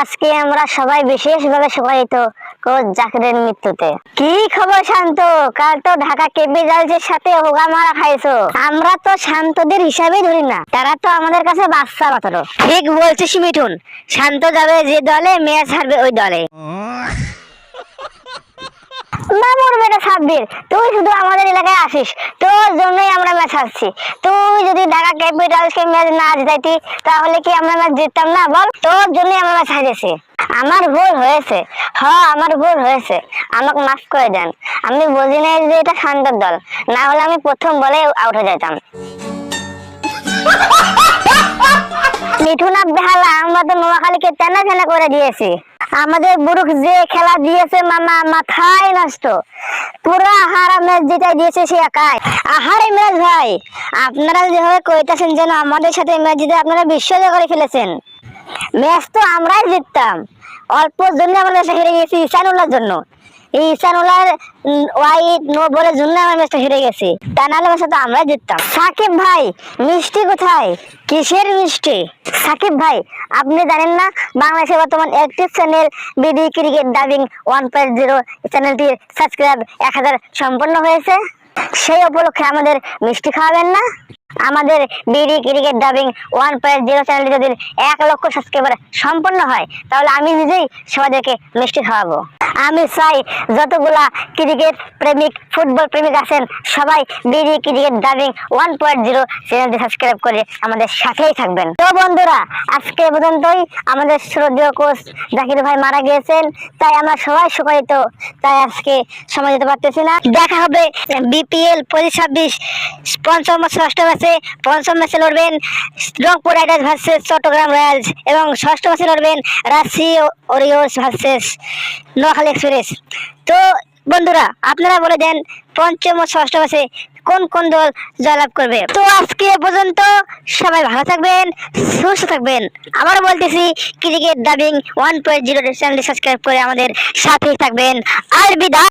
আজকে আমরা সবাই বিশেষভাবে শোকায়িত কোচ জাকিরের মৃত্যুতে। কি খবর শান্ত? কাল তো ঢাকা ক্যাপিটালসের সাথে হোগা মারা খাইছো। আমরা তো শান্তদের হিসাবেই ধরি না, তারা তো আমাদের কাছে বাচ্চা মাত্র। ঠিক বলছিস মিঠুন, শান্ত যাবে যে দলে, ম্যাচ হারবে ওই দলে। মামুর বেটা সাব্বির, তুই শুধু আমাদের এলাকায় আসিস, তোর জন্যই আমরা ম্যাচ হারছি। তুই যদি ঢাকা ক্যাপিটালসকে ম্যাচ না জিতাইতি তাহলে কি আমরা ম্যাচ জিততাম না? বল, তোর জন্যই আমরা ম্যাচ হারিয়েছি। আমার ভুল হয়েছে, আমার ভুল হয়েছে, আমাকে মাফ করে দেন। আমি বুঝি নাই যে এটা শান্তর দল, না হলে আমি প্রথম বলে আউট হয়ে যেতাম। মিঠুন বেহালা, আমরা তো নোয়াখালীকে টানা টানা করে দিয়েছি। আমাদের বুরুক যে খেলা দিয়েছে মামা, মাথায় নষ্ট। পুরা হারা ম্যাচ জিতাই দিয়েছে সে একাই। আহারে ম্যাচ ভাই, আপনারা যেভাবে কইতাছেন যেন আমাদের সাথে ম্যাচ জিতে আপনারা বিশ্বজয় করে ফেলেছেন। ম্যাচ তো আমরাই জিততাম, অল্পর জন্য আমরা ম্যাচটা হেরে গেছি ঈশানুল্লাহর জন্য। এই ঈশানুল্লাহর ওয়াইড নো বলের জন্য আমরা ম্যাচটা হেরে গেছি, তা নাহলে ম্যাচটা তো আমরাই জিততাম। সাকিব ভাই, মিষ্টি কোথায়? কিসের মিষ্টি? সাকিব ভাই, আপনি জানেন না বাংলাদেশের বর্তমান active channel BD cricket dubbing 1.0 চ্যানেলটির সাবস্ক্রাইব 1000 সম্পন্ন হয়েছে? সেই উপলক্ষে আমাদের মিষ্টি খাওয়াবেন না? আমাদের বিডি ক্রিকেট ডাবিং 1.0 চ্যানেলটি যদি 1 লক্ষ সাবস্ক্রাইবার সম্পন্ন হয় তাহলে আমি নিজেই সবাইকে মিষ্টি খাওয়াবো। আমি চাই যতগুলা ক্রিকেট প্রেমিক, ফুটবল প্রেমিক আছেন সবাই বিডি ক্রিকেট ডাবিং 1.0 চ্যানেলটি সাবস্ক্রাইব করে আমাদের সাথেই থাকবেন। তো বন্ধুরা, আজকে পর্যন্তই। আমাদের শ্রদ্ধেয় কোচ জাকির ভাই মারা গিয়েছেন, তাই আমরা সবাই শোকায়িত, তাই আজকে সময় দিতে পারতেছি না। দেখা হবে বিপিএল 25-26 পঞ্চম ষষ্ঠ ম্যাচে। পঞ্চম ম্যাচে লড়বেন Rangpur Riders versus Chattogram Royals এবং ষষ্ঠ ম্যাচে লড়বেন Rajshahi Warriors versus Noakhali Express. তো বন্ধুরা, আপনারা বলে দেন পঞ্চম ও ষষ্ঠ ম্যাচে কোন কোন দল জয়লাভ করবে। তো আজকে পর্যন্ত সবাই ভালো থাকবেন, সুস্থ থাকবেন। আবার বলতেছি, ক্রিকেট ডাবিং 1.0 চ্যানেলটি সাবস্ক্রাইব করে আমাদের সাথেই থাকবেন। আর বিদায়।